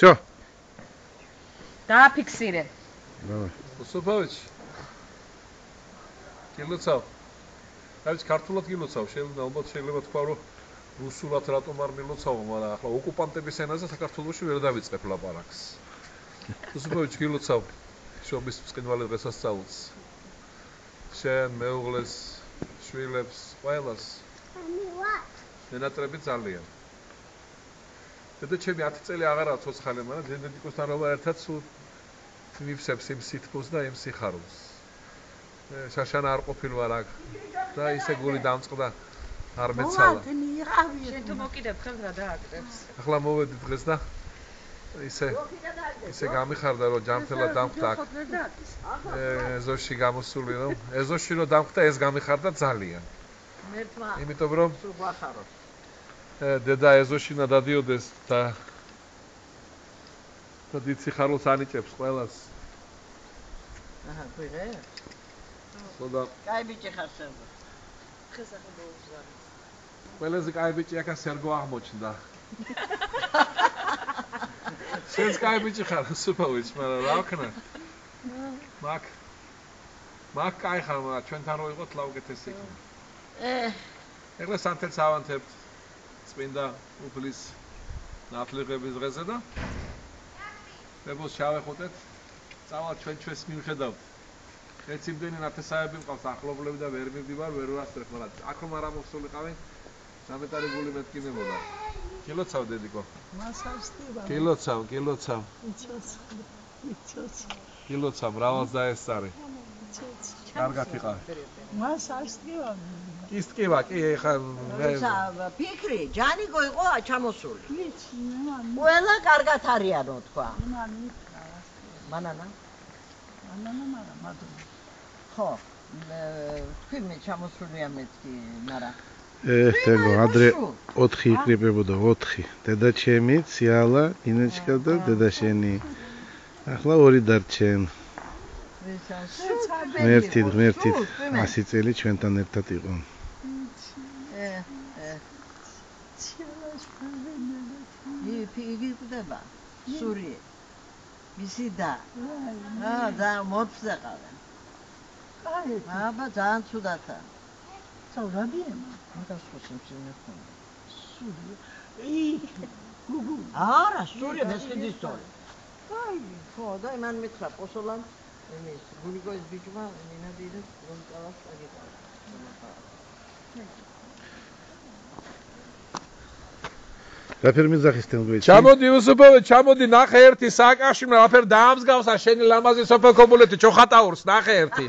Всё. Დააფიქსირე. Давай. უსუფოვიჩ. გილოცავ. რაც ქართულად გილოცავ, შეიძლება თქვა რომ რუსულად რატომ არ მილოცავ, მაგრამ ახლა ოკუპანტების ენაზე საქართველოში ვერ დავიწყებ ლაპარაკს. უსუფოვიჩ გილოცავ. შობის მწყინველი დღესასწაულს. შენ მეუღლეს, შვილებს, ყველას. ენატრები ძალიან. და ჩემი 10 წელი აღარაა ცოცხალი, მაგრამ დედიკოსთან რომ ერთად სულ მივსებს იმ სითბოს და იმ სიხარულს. შაშანა არ ყოფილვარ აქ და ისე გული დამწყდა არ მეცალა. შენ თუ მოკიდებ ხელს რა დააკრებს. ახლა მოვედი დღეს და ისე გამიხარდა რომ ჯანმრთელად დამხდა აქ. ეზოში გამოსული რომ ეზოში რომ დამხდა ეს გამიხარდა ძალიან. მერტმა იმიტომ რომ სულ გვახარო. დედა ეზოშინა დადიოდეს და დიდ სიხარულს ანიჭებს ყველას. აჰა, ვიღე? ხოდა კაი ბიჭი ხარ სერგო. ხესახე მოუგზავნის. ყველაზე კაი ბიჭი აქა სერგო აღმოჩნდა. შენს კაი ბიჭი ხარ სუფოვიჩ, მაგრამ რა ვქნა? მაგ კაი ხარ, მაგრამ ჩვენთან რო იყოთ ლაუკეთესი იქნება. ეხლა სანთელს ავანთებთ წმინდა უფლის ნათლიღების დღეზე და მეგოს შავეხუტეთ, წავალ ჩვენს მივხედავთ. ერთ იმდენი ნათესავები მყავს ახლობლები და ვერ მივდივარ, ვერ ვასწრებ, მაგრამ აქ რომ არ ამოვსულიყავენ, სამეტარი გული მეთკინებოდა. გილოცავ დედიკო. მასასტივა. გილოცავ. გილოცავ, მრავალს დაესწარი. კარგად იყავ. მასასტივა. ისტკივა, კი, ეხა ფიქრი, ჯანიკო იყო ჩამოსული. ვიცი, ყველა კარგად არიანო თქვა. მანანა? მანანა, მაგრამ. ხო, თქვენი ჩამოსულია მეთქი, მაგრამ თენგო, ადრე 4 იყრიბებოდა, 4. დედა ჩემი, ციალა, ინეჩკა და დედა შენი. ახლა 2 დარჩენ. ღმერთით 100 წელი ჩვენთან ერთად იყო. იგი გვდება სური მისი და და მოწზე ყავენ აბა ძალიან ცუდათა საუბრობენ მაგას ხო სიმწიმე ხონდა სური გუგუ არა სური მესკიდის თორე ხო და იმან მითხრა პოსოლან იმის გულიგოის ბიჭმა მინადირებს გონკალას აგიყარა რაფერ მიზახის თენგოიჩი? ჩამოდი უსუფოვე, ჩამოდი ნახე ერთი სააკაში, რაფერ დაამსგავსა შენი ლამაზი სოფელკობულეთი ჩოხატაურს, ნახე ერთი.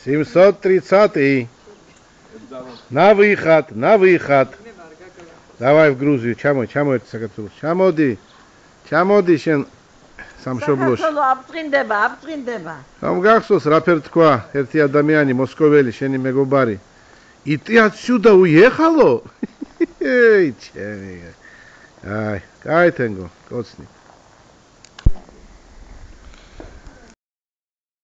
730. ნავიხათ. დავაი в Грузию, ჩამოერთ საქართველოს. ჩამოდი შენ სამშობლოში. საქართველო აბწყინდება. ამ გახსოვს რაფერ თქვა ერთი ადამიანი მოსკოველი შენი მეგობარი. Иди отсюда уехало? Эй, чё? Ай, кай тенго, коцни.